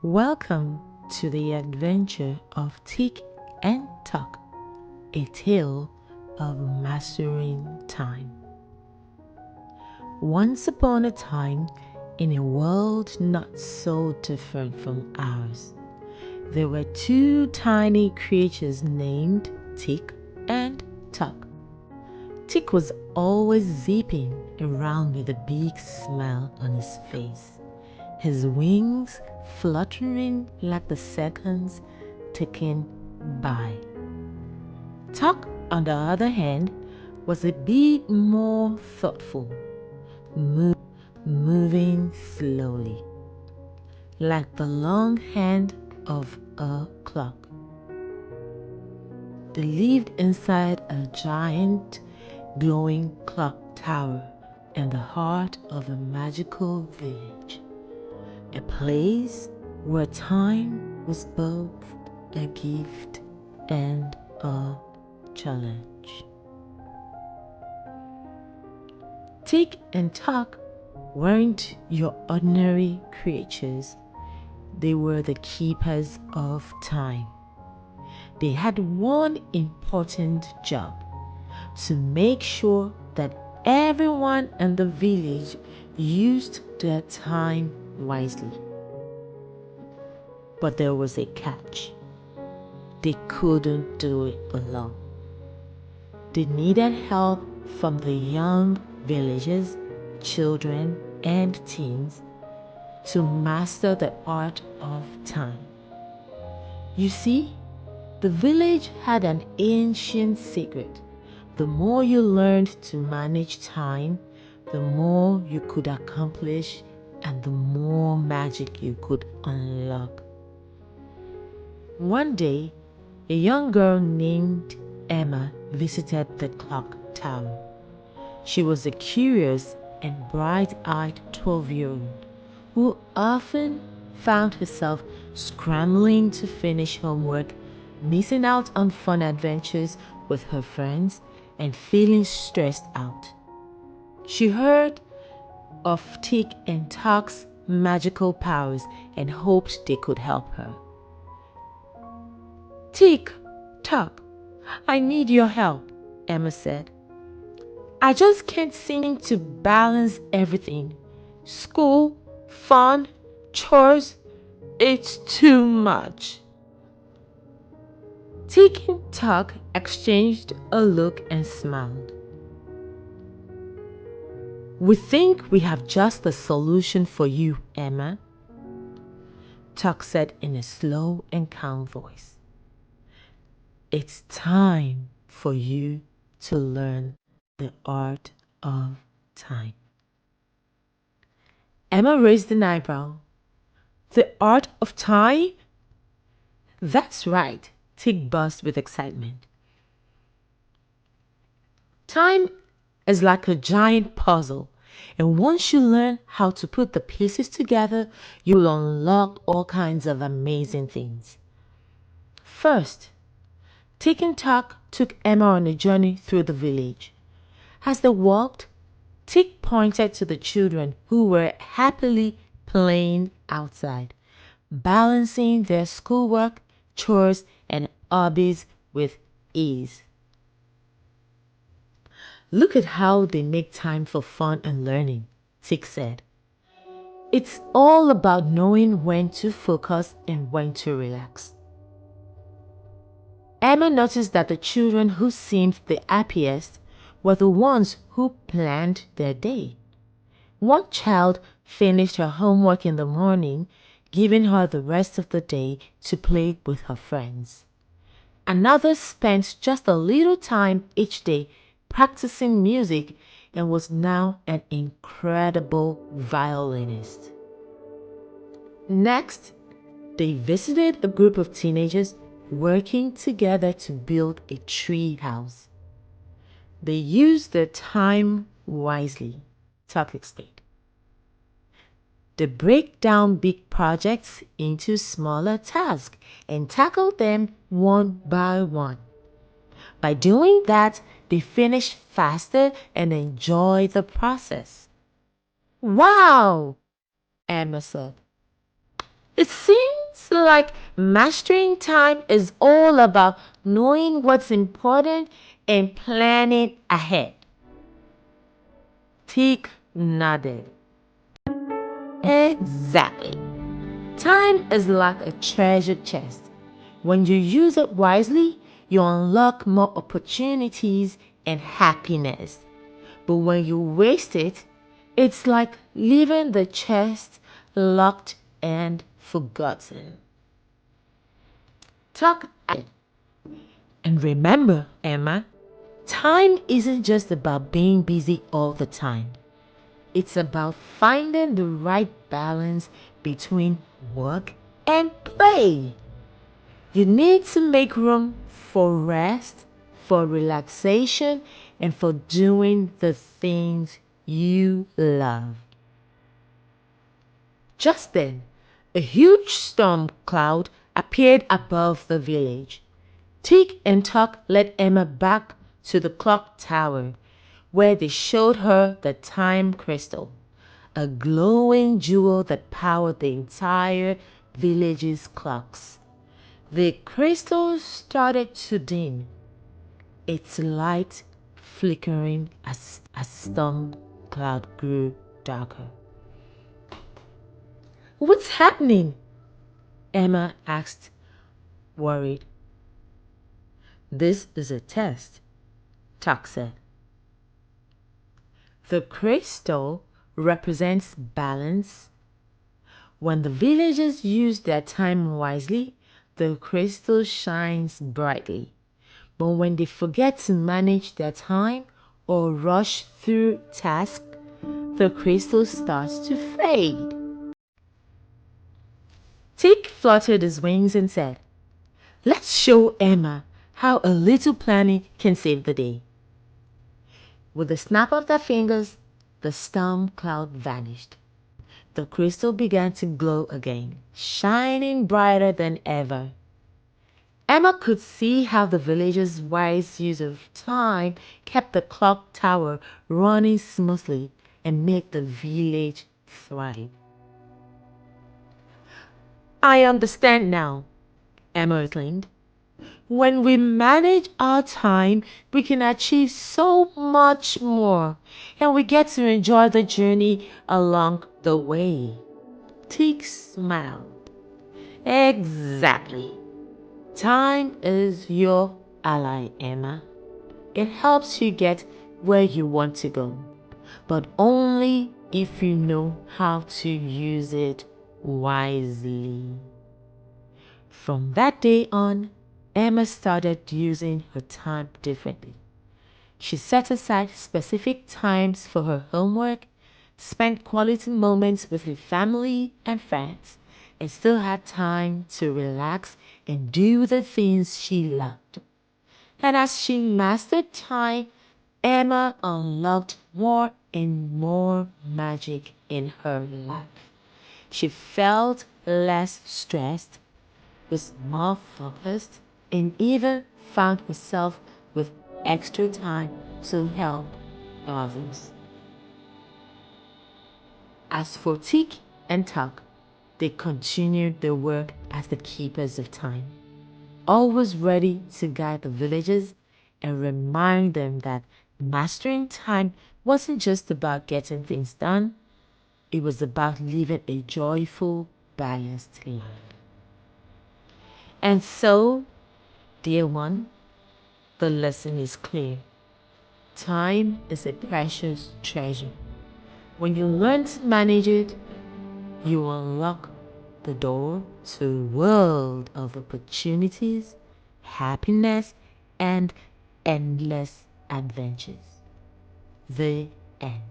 Welcome to the adventure of Tick and Tock, a tale of mastering time. Once upon a time, in a world not so different from ours, there were two tiny creatures named Tick and Tock. Tick was always zipping around with a big smile on his face, his wings fluttering like the seconds ticking by. Tock, on the other hand, was a bit more thoughtful, moving slowly, like the long hand of a clock. They lived inside a giant, glowing clock tower in the heart of a magical village, a place where time was both a gift and a challenge. Tick and Tock weren't your ordinary creatures. They were the keepers of time. They had one important job: to make sure that everyone in the village used their time wisely. But there was a catch. They couldn't do it alone. They needed help from the young villagers, children, and teens to master the art of time. You see, the village had an ancient secret. The more you learned to manage time, the more you could accomplish and the more magic you could unlock. One day, a young girl named Emma visited the clock tower. She was a curious and bright-eyed 12-year-old who often found herself scrambling to finish homework, missing out on fun adventures with her friends, and feeling stressed out. She heard of Tick and Tock's magical powers and hoped they could help her. "Tick, Tock, I need your help," Emma said. "I just can't seem to balance everything. School, fun, chores, it's too much." Tick and Tock exchanged a look and smiled. "We think we have just the solution for you, Emma," Tock said in a slow and calm voice. "It's time for you to learn the art of time." Emma raised an eyebrow. "The art of time?" "That's right," Tick buzzed with excitement. "Time is like a giant puzzle, and once you learn how to put the pieces together, you'll unlock all kinds of amazing things." First, Tick and Tock took Emma on a journey through the village. As they walked, Tick pointed to the children who were happily playing outside, balancing their schoolwork, chores, and hobbies with ease. "Look at how they make time for fun and learning," Tick said. "It's all about knowing when to focus and when to relax." Emma noticed that the children who seemed the happiest were the ones who planned their day. One child finished her homework in the morning, giving her the rest of the day to play with her friends. Another spent just a little time each day practicing music and was now an incredible violinist. Next, they visited a group of teenagers working together to build a tree house. They used their time wisely, Tuck explained. They break down big projects into smaller tasks and tackle them one by one. By doing that, they finish faster and enjoy the process. "Wow," Emma said. "It seems like mastering time is all about knowing what's important and planning ahead. Tick nodded. Exactly. Time is like a treasure chest. When you use it wisely, you unlock more opportunities and happiness. But when you waste it, it's like leaving the chest locked and forgotten. Talk. And remember, Emma, time isn't just about being busy all the time. It's about finding the right balance between work and play. You need to make room for rest, for relaxation, and for doing the things you love. Just then, a huge storm cloud appeared above the village. Tick and Tock led Emma back to the clock tower, where they showed her the time crystal, a glowing jewel that powered the entire village's clocks. The crystal started to dim, its light flickering as a storm cloud grew darker. "What's happening?" Emma asked, worried. "This is a test," Tuck said. The crystal represents balance. When the villagers use their time wisely, the crystal shines brightly. But when they forget to manage their time or rush through tasks, the crystal starts to fade. Tick fluttered his wings and said, "Let's show Emma how a little planning can save the day." With a snap of their fingers, the storm cloud vanished. The crystal began to glow again, shining brighter than ever. Emma could see how the villagers' wise use of time kept the clock tower running smoothly and made the village thrive. "I understand now," Emma exclaimed. "When we manage our time, we can achieve so much more, and we get to enjoy the journey along the way." Tick smiled. "Exactly. Time is your ally, Emma. It helps you get where you want to go, but only if you know how to use it wisely." From that day on, Emma started using her time differently. She set aside specific times for her homework, spent quality moments with her family and friends, and still had time to relax and do the things she loved. And as she mastered time, Emma unlocked more and more magic in her life. She felt less stressed, was more focused, and even found herself with extra time to help others. As for Tick and Tuck, they continued their work as the keepers of time, always ready to guide the villagers and remind them that mastering time wasn't just about getting things done, it was about living a joyful, balanced life. And so, dear one, the lesson is clear. Time is a precious treasure. When you learn to manage it, you unlock the door to a world of opportunities, happiness, and endless adventures. The end.